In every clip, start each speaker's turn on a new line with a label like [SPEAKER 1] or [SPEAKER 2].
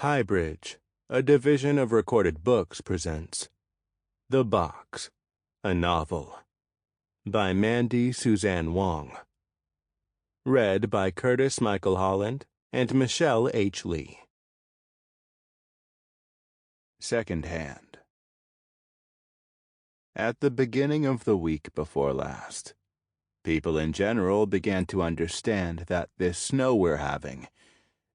[SPEAKER 1] HighBridge, a division of Recorded Books, presents The Box, a novel, by Mandy Suzanne Wong. Read by Curtis Michael Holland and Michelle H. Lee. Secondhand. At the beginning of the week before last, people in general began to understand that this snow we're having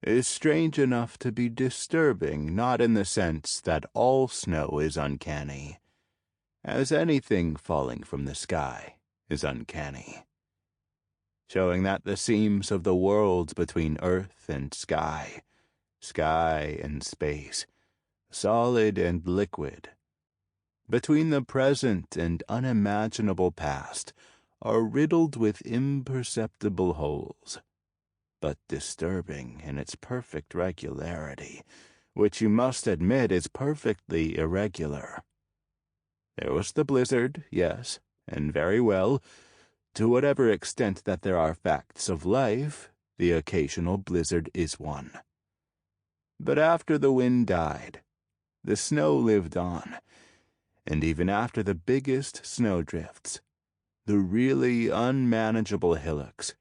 [SPEAKER 1] is strange enough to be disturbing, not in the sense that all snow is uncanny, as anything falling from the sky is uncanny, showing that the seams of the worlds between earth and sky, sky and space, solid and liquid, between the present and unimaginable past, are riddled with imperceptible holes, but disturbing in its perfect regularity, which you must admit is perfectly irregular. There was the blizzard, yes, and very well. To whatever extent that there are facts of life, the occasional blizzard is one. But after the wind died, the snow lived on, and even after the biggest snowdrifts, the really unmanageable hillocks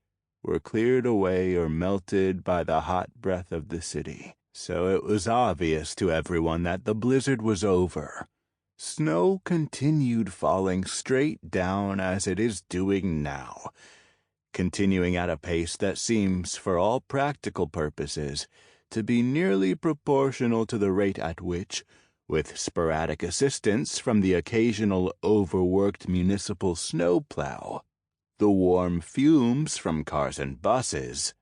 [SPEAKER 1] were cleared away or melted by the hot breath of the city. So it was obvious to everyone that the blizzard was over. Snow continued falling straight down as it is doing now, continuing at a pace that seems, for all practical purposes, to be nearly proportional to the rate at which, with sporadic assistance from the occasional overworked municipal snowplow, the warm fumes from cars and buses,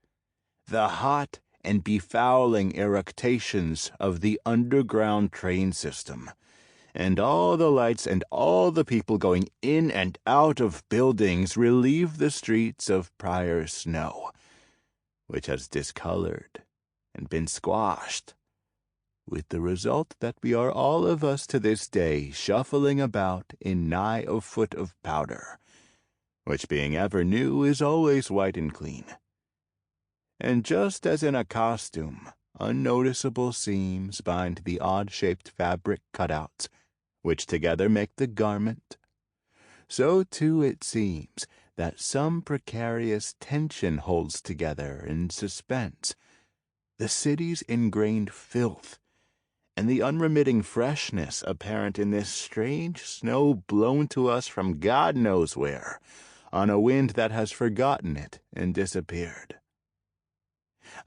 [SPEAKER 1] the hot and befouling eructations of the underground train system, and all the lights and all the people going in and out of buildings relieve the streets of prior snow, which has discolored and been squashed, with the result that we are all of us to this day shuffling about in nigh a foot of powder, which being ever new is always white and clean. And just as in a costume, unnoticeable seams bind the odd-shaped fabric cutouts, which together make the garment, so too it seems that some precarious tension holds together in suspense the city's ingrained filth, and the unremitting freshness apparent in this strange snow blown to us from God knows where, on a wind that has forgotten it and disappeared.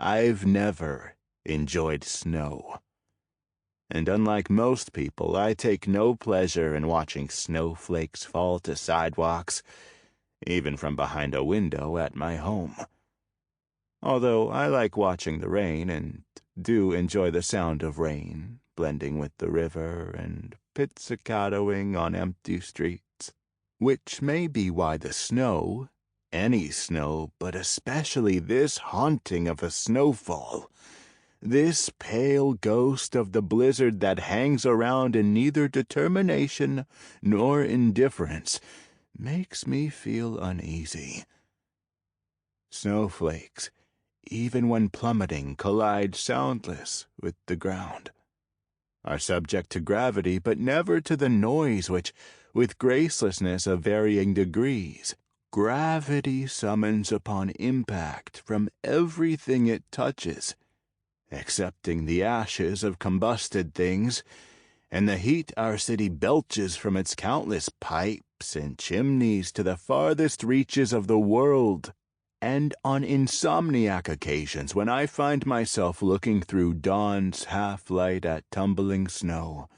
[SPEAKER 1] I've never enjoyed snow, and unlike most people, I take no pleasure in watching snowflakes fall to sidewalks, even from behind a window at my home. Although I like watching the rain and do enjoy the sound of rain blending with the river and pizzicatoing on empty streets, which may be why the snow, any snow, but especially this haunting of a snowfall, this pale ghost of the blizzard that hangs around in neither determination nor indifference, makes me feel uneasy. Snowflakes, even when plummeting, collide soundless with the ground, are subject to gravity, but never to the noise which, with gracelessness of varying degrees, gravity summons upon impact from everything it touches, excepting the ashes of combusted things, and the heat our city belches from its countless pipes and chimneys to the farthest reaches of the world. And on insomniac occasions, when I find myself looking through dawn's half-light at tumbling snow,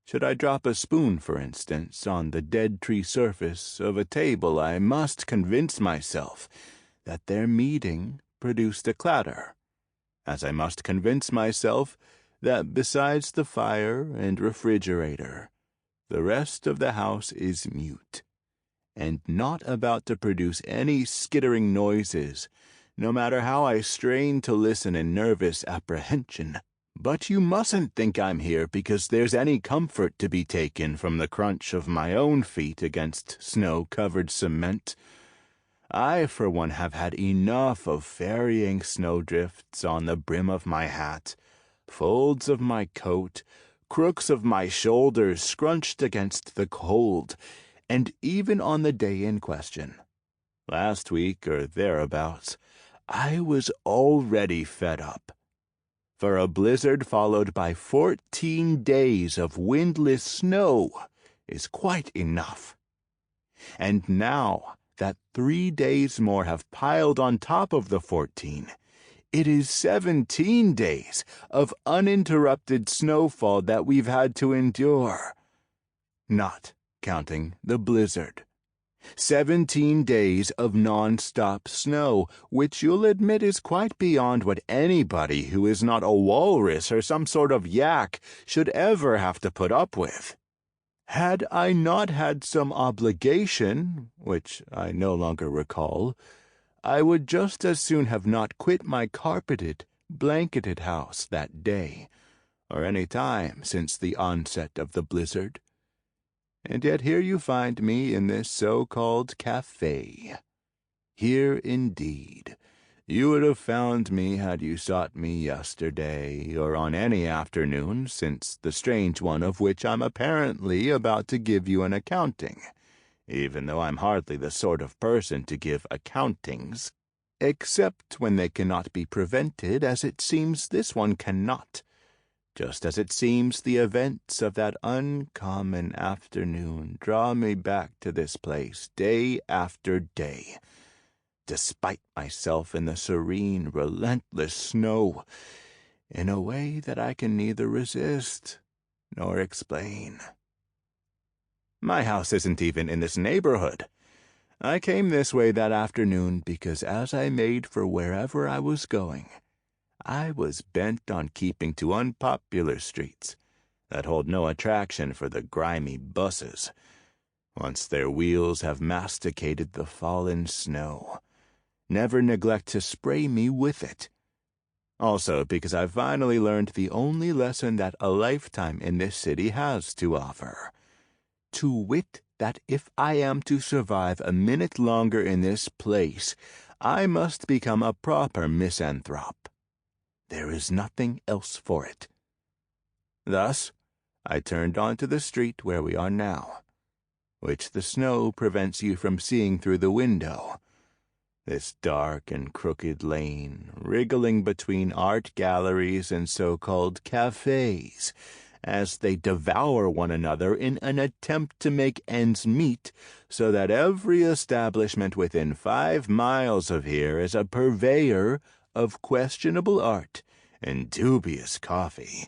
[SPEAKER 1] should I drop a spoon, for instance, on the dead tree surface of a table, I must convince myself that their meeting produced a clatter, as I must convince myself that besides the fire and refrigerator, the rest of the house is mute, and not about to produce any skittering noises, no matter how I strain to listen in nervous apprehension. But you mustn't think I'm here because there's any comfort to be taken from the crunch of my own feet against snow-covered cement. I, for one, have had enough of ferrying snowdrifts on the brim of my hat, folds of my coat, crooks of my shoulders scrunched against the cold, and even on the day in question, last week or thereabouts, I was already fed up. For a blizzard followed by 14 days of windless snow is quite enough. And now that 3 days more have piled on top of the 14, it is 17 days of uninterrupted snowfall that we've had to endure. Not counting the blizzard. 17 days of non-stop snow, which you'll admit is quite beyond what anybody who is not a walrus or some sort of yak should ever have to put up with. Had I not had some obligation, which I no longer recall, I would just as soon have not quit my carpeted, blanketed house that day, or any time since the onset of the blizzard. And yet here you find me in this so-called cafe. Here indeed. You would have found me had you sought me yesterday, or on any afternoon since the strange one of which I'm apparently about to give you an accounting, even though I'm hardly the sort of person to give accountings, except when they cannot be prevented, as it seems this one cannot. Just as it seems the events of that uncommon afternoon draw me back to this place day after day, despite myself in the serene, relentless snow, in a way that I can neither resist nor explain. My house isn't even in this neighborhood. I came this way that afternoon because as I made for wherever I was going, I was bent on keeping to unpopular streets that hold no attraction for the grimy buses, once their wheels have masticated the fallen snow. Never neglect to spray me with it. Also because I've finally learned the only lesson that a lifetime in this city has to offer. To wit, that if I am to survive a minute longer in this place, I must become a proper misanthrope. There is nothing else for it. Thus, I turned onto the street where we are now, which the snow prevents you from seeing through the window. This dark and crooked lane, wriggling between art galleries and so-called cafes, as they devour one another in an attempt to make ends meet, so that every establishment within 5 miles of here is a purveyor of questionable art and dubious coffee,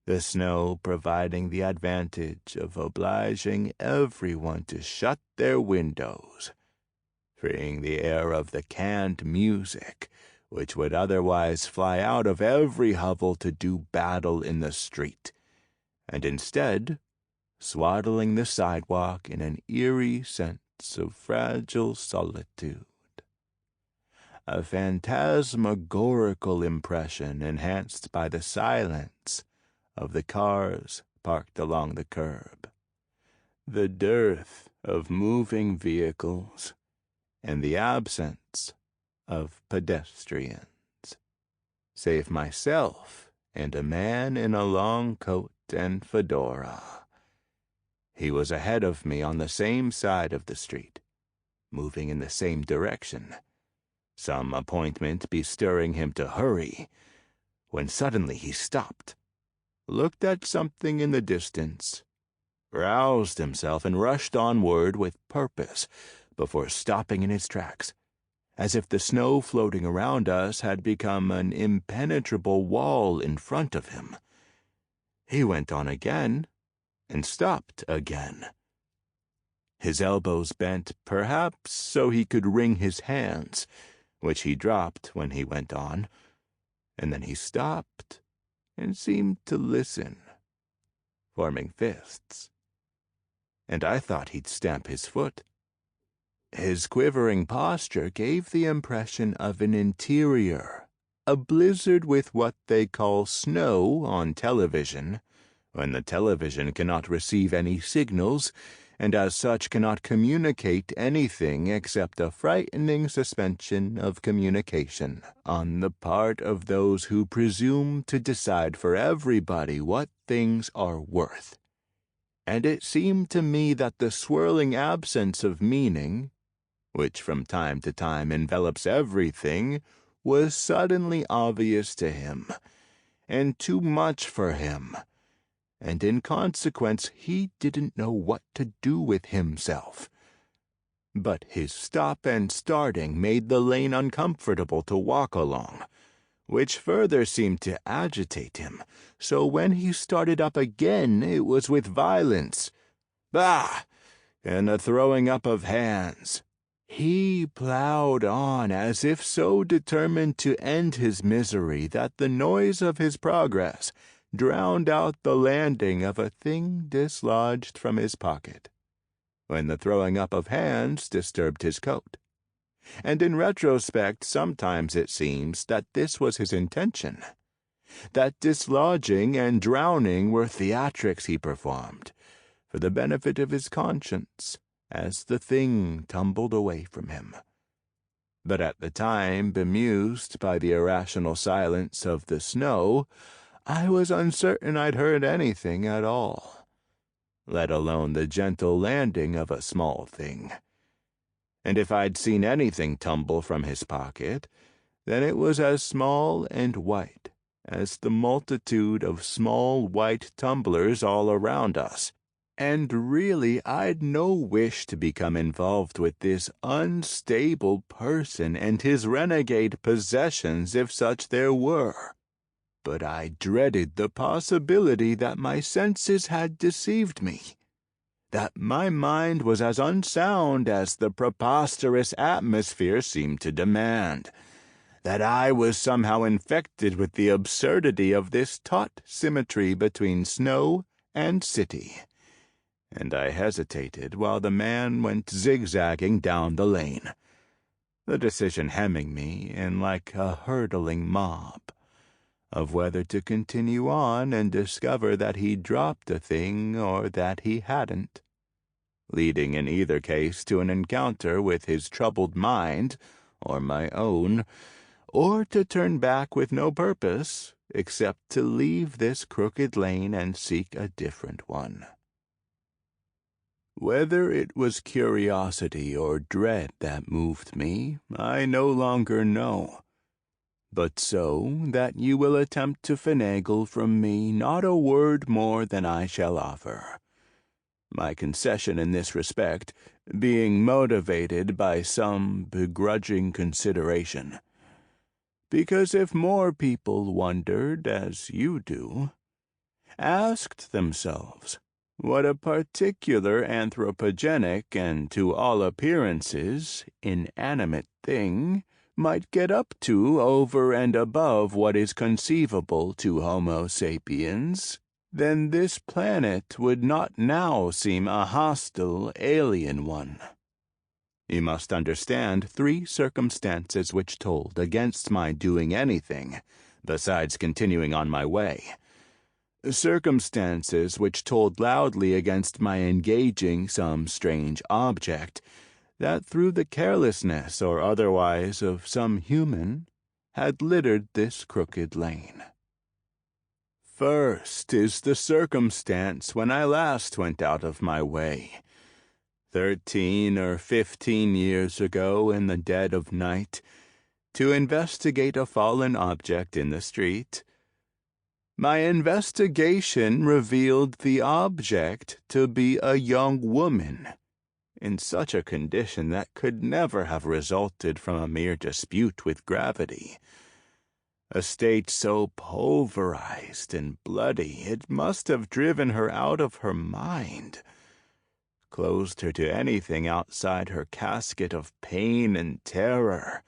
[SPEAKER 1] the snow providing the advantage of obliging everyone to shut their windows, freeing the air of the canned music which would otherwise fly out of every hovel to do battle in the street, and instead swaddling the sidewalk in an eerie sense of fragile solitude. A phantasmagorical impression enhanced by the silence of the cars parked along the curb, the dearth of moving vehicles, and the absence of pedestrians, save myself and a man in a long coat and fedora. He was ahead of me on the same side of the street, moving in the same direction, some appointment bestirring him to hurry, when suddenly he stopped, looked at something in the distance, roused himself, and rushed onward with purpose before stopping in his tracks, as if the snow floating around us had become an impenetrable wall in front of him. He went on again, and stopped again. His elbows bent, perhaps so he could wring his hands, which he dropped when he went on, and then he stopped and seemed to listen, forming fists. And I thought he'd stamp his foot. His quivering posture gave the impression of an interior, a blizzard with what they call snow on television, when the television cannot receive any signals, and as such cannot communicate anything except a frightening suspension of communication on the part of those who presume to decide for everybody what things are worth. And it seemed to me that the swirling absence of meaning, which from time to time envelops everything, was suddenly obvious to him, and too much for him, and in consequence he didn't know what to do with himself. But his stop and starting made the lane uncomfortable to walk along, which further seemed to agitate him, so when he started up again it was with violence. Bah! And a throwing up of hands. He plowed on as if so determined to end his misery that the noise of his progress drowned out the landing of a thing dislodged from his pocket, when the throwing up of hands disturbed his coat. And in retrospect, sometimes it seems that this was his intention, that dislodging and drowning were theatrics he performed, for the benefit of his conscience, as the thing tumbled away from him. But at the time, bemused by the irrational silence of the snow, I was uncertain I'd heard anything at all, let alone the gentle landing of a small thing. And if I'd seen anything tumble from his pocket, then it was as small and white as the multitude of small white tumblers all around us. And really, I'd no wish to become involved with this unstable person and his renegade possessions if such there were. But I dreaded the possibility that my senses had deceived me, that my mind was as unsound as the preposterous atmosphere seemed to demand, that I was somehow infected with the absurdity of this taut symmetry between snow and city. And I hesitated while the man went zigzagging down the lane, the decision hemming me in like a hurtling mob, of whether to continue on and discover that he'd dropped a thing or that he hadn't, leading in either case to an encounter with his troubled mind or my own, or to turn back with no purpose except to leave this crooked lane and seek a different one. Whether it was curiosity or dread that moved me, I no longer know, but so that you will attempt to finagle from me not a word more than I shall offer, my concession in this respect being motivated by some begrudging consideration. Because if more people wondered, as you do, asked themselves what a particular anthropogenic and, to all appearances, inanimate thing might get up to over and above what is conceivable to Homo sapiens, then this planet would not now seem a hostile, alien one. You must understand 3 circumstances which told against my doing anything besides continuing on my way. Circumstances which told loudly against my engaging some strange object that through the carelessness or otherwise of some human had littered this crooked lane. First is the circumstance when I last went out of my way, 13 or 15 years ago in the dead of night, to investigate a fallen object in the street. My investigation revealed the object to be a young woman, in such a condition that could never have resulted from a mere dispute with gravity. A state so pulverized and bloody it must have driven her out of her mind, closed her to anything outside her casket of pain and terror,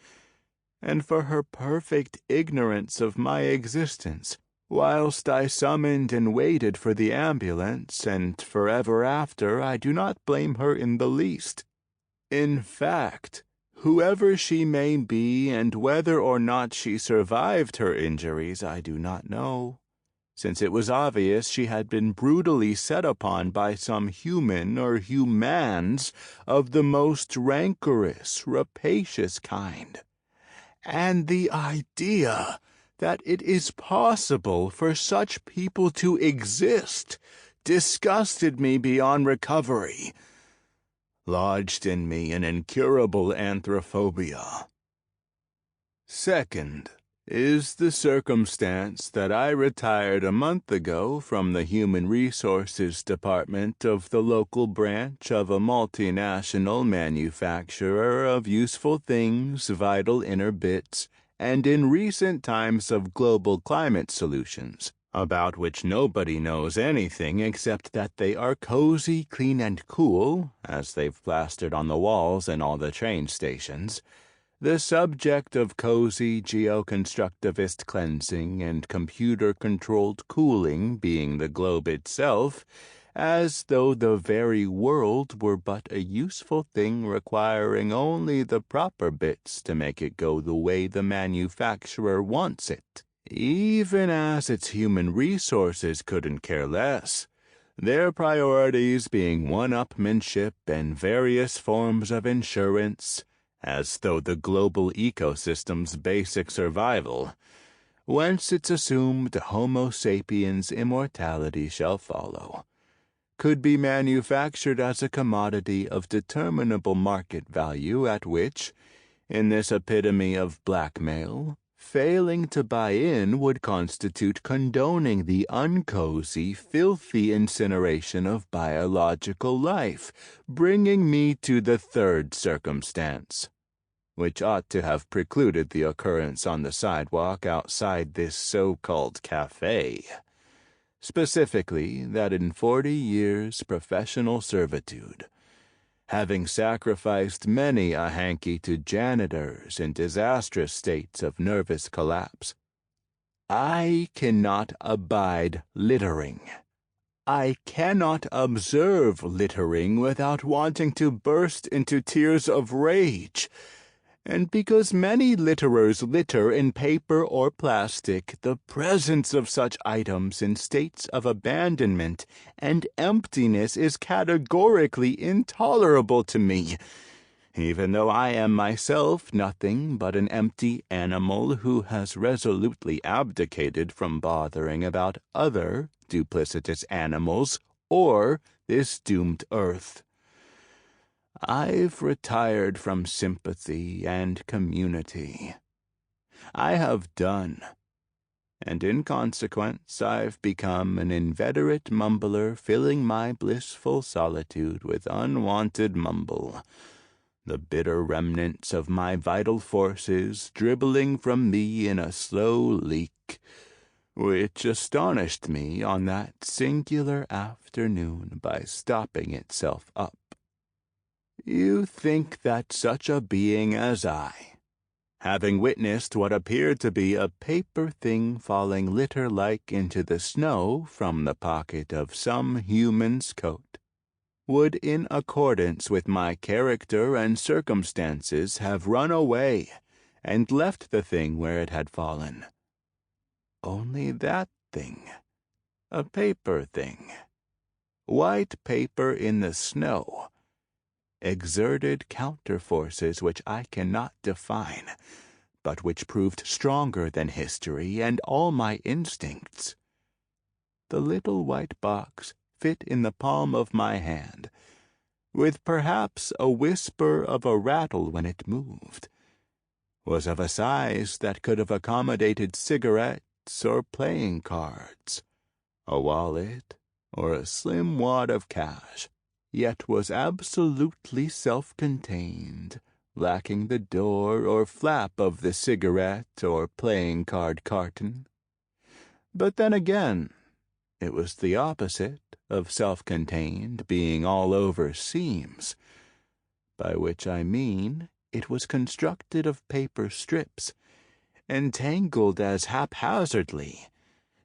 [SPEAKER 1] and for her perfect ignorance of my existence, whilst I summoned and waited for the ambulance, and forever after I do not blame her in the least. In fact, whoever she may be and whether or not she survived her injuries I do not know, since it was obvious she had been brutally set upon by some human or humans of the most rancorous, rapacious kind. And the idea that it is possible for such people to exist disgusted me beyond recovery, lodged in me an incurable anthrophobia. Second is the circumstance that I retired a month ago from the Human Resources Department of the local branch of a multinational manufacturer of useful things, vital inner bits, and in recent times of global climate solutions, about which nobody knows anything except that they are cozy, clean, and cool, as they've plastered on the walls in all the train stations. The subject of cozy geoconstructivist cleansing and computer-controlled cooling being the globe itself, as though the very world were but a useful thing requiring only the proper bits to make it go the way the manufacturer wants it. Even as its human resources couldn't care less, their priorities being one-upmanship and various forms of insurance, as though the global ecosystem's basic survival, whence it's assumed Homo sapiens' immortality shall follow, could be manufactured as a commodity of determinable market value at which, in this epitome of blackmail, failing to buy in would constitute condoning the uncozy, filthy incineration of biological life, bringing me to the third circumstance, which ought to have precluded the occurrence on the sidewalk outside this so-called cafe. Specifically, that in 40 years' professional servitude, having sacrificed many a hanky to janitors in disastrous states of nervous collapse, I cannot abide littering. I cannot observe littering without wanting to burst into tears of rage. And because many litterers litter in paper or plastic, the presence of such items in states of abandonment and emptiness is categorically intolerable to me, even though I am myself nothing but an empty animal who has resolutely abdicated from bothering about other duplicitous animals or this doomed earth. I've retired from sympathy and community. I have done, and in consequence I've become an inveterate mumbler, filling my blissful solitude with unwanted mumble, the bitter remnants of my vital forces dribbling from me in a slow leak, which astonished me on that singular afternoon by stopping itself up. You think that such a being as I, having witnessed what appeared to be a paper thing falling litter-like into the snow from the pocket of some human's coat, would in accordance with my character and circumstances have run away and left the thing where it had fallen. Only that thing, a paper thing, white paper in the snow, exerted counterforces which I cannot define, but which proved stronger than history and all my instincts. The little white box fit in the palm of my hand, with perhaps a whisper of a rattle when it moved, was of a size that could have accommodated cigarettes or playing cards, a wallet, or a slim wad of cash, yet was absolutely self-contained, lacking the door or flap of the cigarette or playing card carton. But then again, it was the opposite of self-contained, being all over seams, by which I mean it was constructed of paper strips, entangled as haphazardly,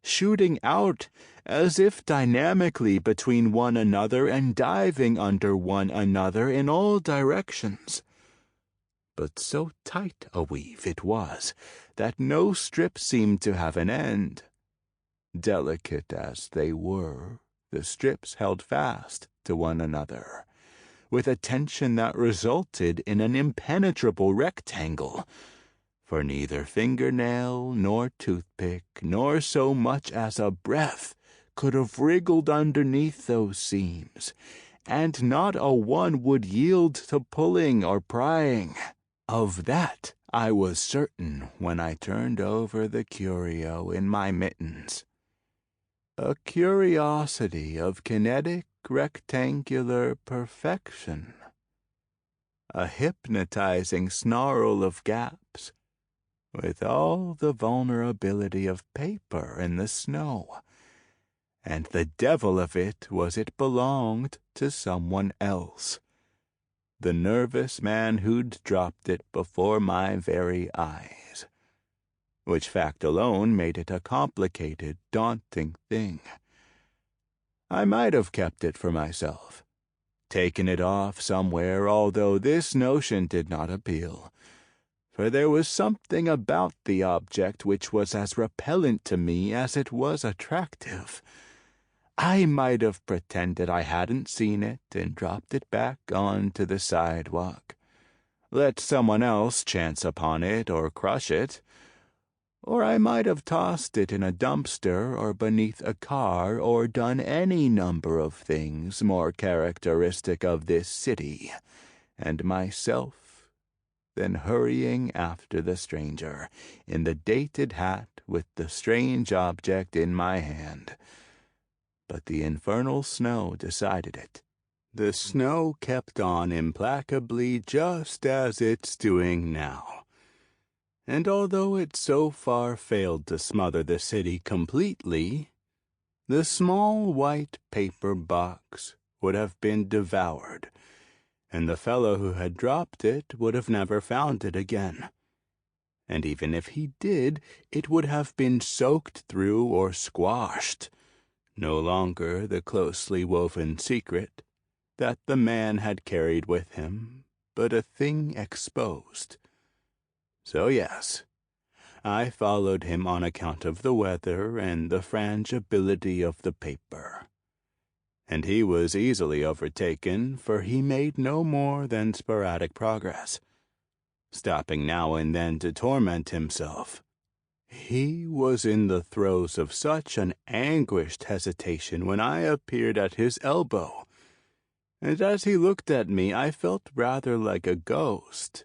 [SPEAKER 1] shooting out as if dynamically between one another and diving under one another in all directions. But so tight a weave it was that no strip seemed to have an end, Delicate as they were, the strips held fast to one another, with a tension that resulted in an impenetrable rectangle, for neither fingernail nor toothpick nor so much as a breath could have wriggled underneath those seams, and not a one would yield to pulling or prying. Of that I was certain when I turned over the curio in my mittens. A curiosity of kinetic rectangular perfection. A hypnotizing snarl of gaps, with all the vulnerability of paper in the snow. And the devil of it was it belonged to someone else. The nervous man who'd dropped it before my very eyes. Which fact alone made it a complicated, daunting thing. I might have kept it for myself, taken it off somewhere, although this notion did not appeal, for there was something about the object which was as repellent to me as it was attractive. I might have pretended I hadn't seen it and dropped it back onto the sidewalk. Let someone else chance upon it or crush it. Or I might have tossed it in a dumpster or beneath a car or done any number of things more characteristic of this city and myself than hurrying after the stranger in the dated hat with the strange object in my hand. But the infernal snow decided it. The snow kept on implacably just as it's doing now. And although it so far failed to smother the city completely, the small white paper box would have been devoured, and the fellow who had dropped it would have never found it again. And even if he did, it would have been soaked through or squashed, no longer the closely woven secret that the man had carried with him, but a thing exposed. So yes, I followed him on account of the weather and the frangibility of the paper. And he was easily overtaken, for he made no more than sporadic progress, stopping now and then to torment himself. He was in the throes of such an anguished hesitation when I appeared at his elbow, and as he looked at me I felt rather like a ghost.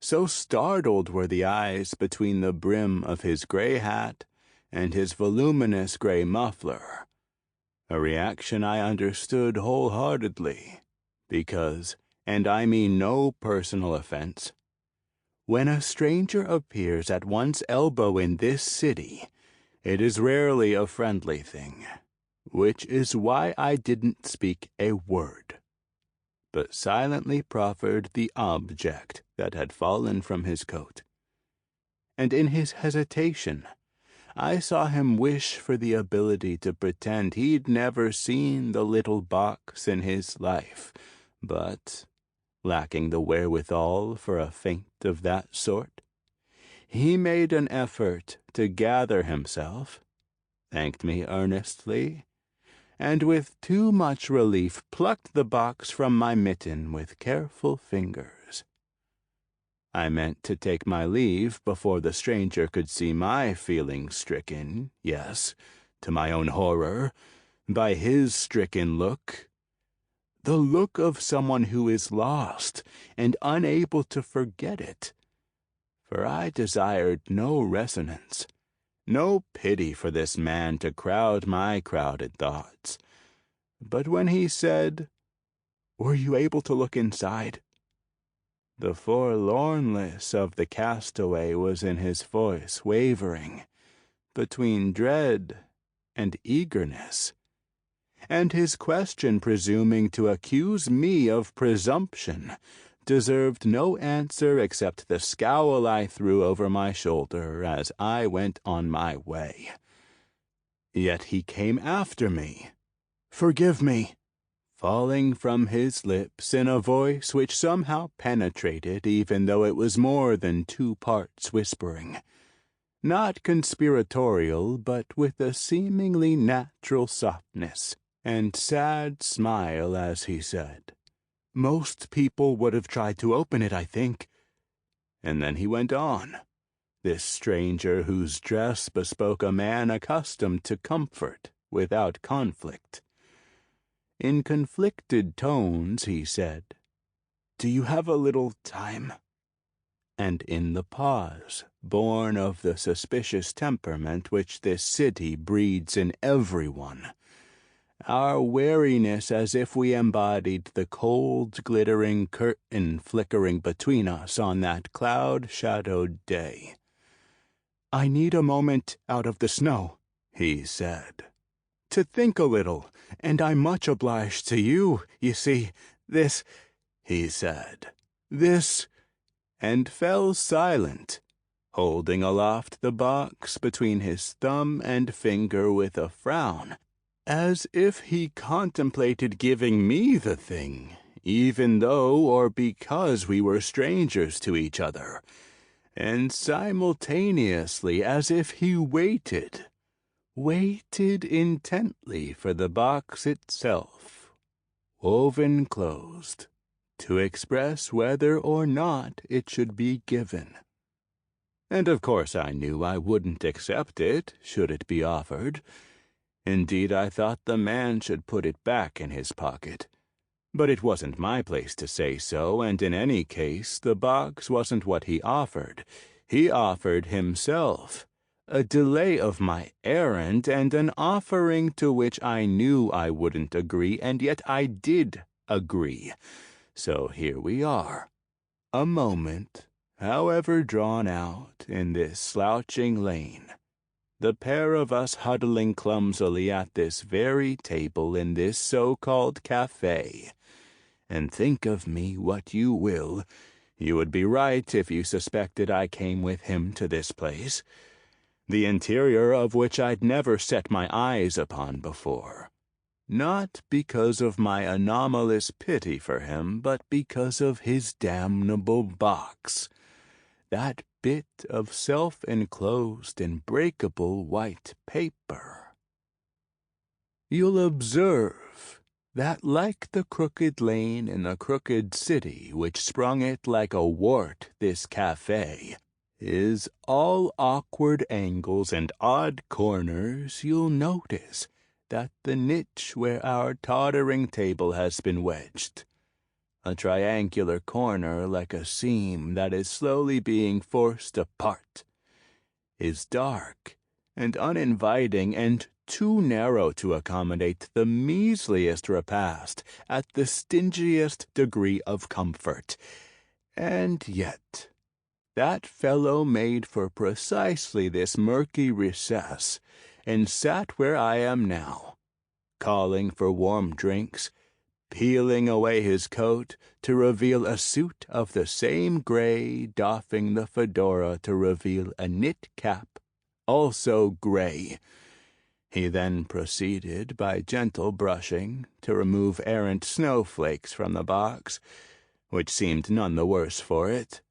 [SPEAKER 1] So startled were the eyes between the brim of his gray hat and his voluminous gray muffler, a reaction I understood wholeheartedly, because, and I mean no personal offense, when a stranger appears at one's elbow in this city, it is rarely a friendly thing, which is why I didn't speak a word, but silently proffered the object that had fallen from his coat. And in his hesitation, I saw him wish for the ability to pretend he'd never seen the little box in his life, but, lacking the wherewithal for a feint of that sort, he made an effort to gather himself, thanked me earnestly, and with too much relief plucked the box from my mitten with careful fingers. I meant to take my leave before the stranger could see my feelings stricken, yes, to my own horror, by his stricken look. The look of someone who is lost and unable to forget it. For I desired no resonance, no pity for this man to crowd my crowded thoughts. But when he said, "Were you able to look inside?" the forlornness of the castaway was in his voice, wavering between dread and eagerness, and his question presuming to accuse me of presumption deserved no answer except the scowl I threw over my shoulder as I went on my way. Yet he came after me. "Forgive me," falling from his lips in a voice which somehow penetrated even though it was more than two parts whispering. not conspiratorial, but with a seemingly natural softness and sad smile as he said, "Most people would have tried to open it, I think." And then he went on, this stranger whose dress bespoke a man accustomed to comfort without conflict. In conflicted tones he said, "Do you have a little time?" And in the pause, born of the suspicious temperament which this city breeds in everyone, our wariness as if we embodied the cold, glittering curtain flickering between us on that cloud-shadowed day. "I need a moment out of the snow," he said, "to think a little, and I'm much obliged to you. You see, this," he said, "this," and fell silent, holding aloft the box between his thumb and finger with a frown, as if he contemplated giving me the thing, even though or because we were strangers to each other, and simultaneously as if he waited intently for the box itself, woven closed, to express whether or not it should be given. And of course I knew I wouldn't accept it, should it be offered. Indeed, I thought the man should put it back in his pocket. But it wasn't my place to say so, and in any case, the box wasn't what he offered. He offered himself, a delay of my errand, and an offering to which I knew I wouldn't agree, and yet I did agree. So here we are, a moment, however drawn out, in this slouching lane, the pair of us huddling clumsily at this very table in this so-called cafe. And think of me what you will, you would be right if you suspected I came with him to this place, the interior of which I'd never set my eyes upon before. Not because of my anomalous pity for him, but because of his damnable box. That bit of self-enclosed and breakable white paper. You'll observe that, like the crooked lane in a crooked city which sprung it like a wart, this cafe is all awkward angles and odd corners. You'll notice that the niche where our tottering table has been wedged, a triangular corner like a seam that is slowly being forced apart, is dark and uninviting and too narrow to accommodate the measliest repast at the stingiest degree of comfort. And yet, that fellow made for precisely this murky recess, and sat where I am now, calling for warm drinks, peeling away his coat to reveal a suit of the same gray, doffing the fedora to reveal a knit cap, also gray. He then proceeded, by gentle brushing, to remove errant snowflakes from the box, which seemed none the worse for it.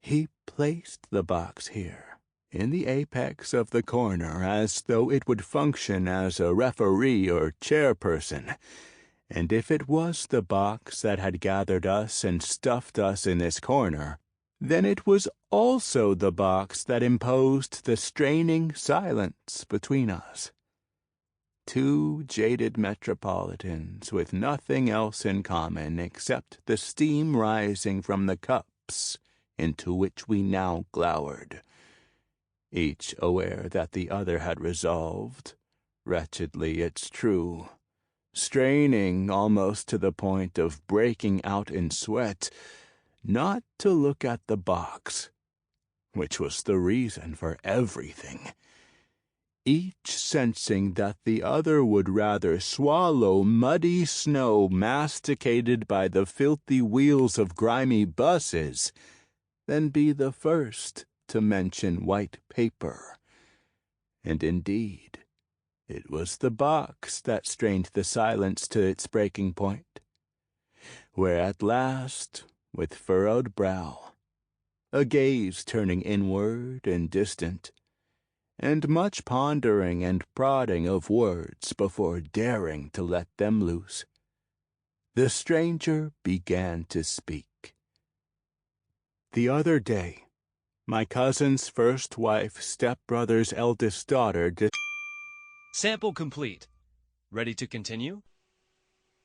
[SPEAKER 1] He placed the box here, in the apex of the corner, as though it would function as a referee or chairperson, and if it was the box that had gathered us and stuffed us in this corner, then it was also the box that imposed the straining silence between us. Two jaded metropolitans with nothing else in common except the steam rising from the cups into which we now glowered, each aware that the other had resolved, wretchedly it's true, straining almost to the point of breaking out in sweat, not to look at the box, which was the reason for everything, each sensing that the other would rather swallow muddy snow masticated by the filthy wheels of grimy buses than be the first to mention white paper. And indeed, it was the box that strained the silence to its breaking point, where at last, with furrowed brow, a gaze turning inward and distant, and much pondering and prodding of words before daring to let them loose. The stranger began to speak. The other day, my cousin's first wife, stepbrother's eldest daughter.
[SPEAKER 2] Sample complete. Ready to continue?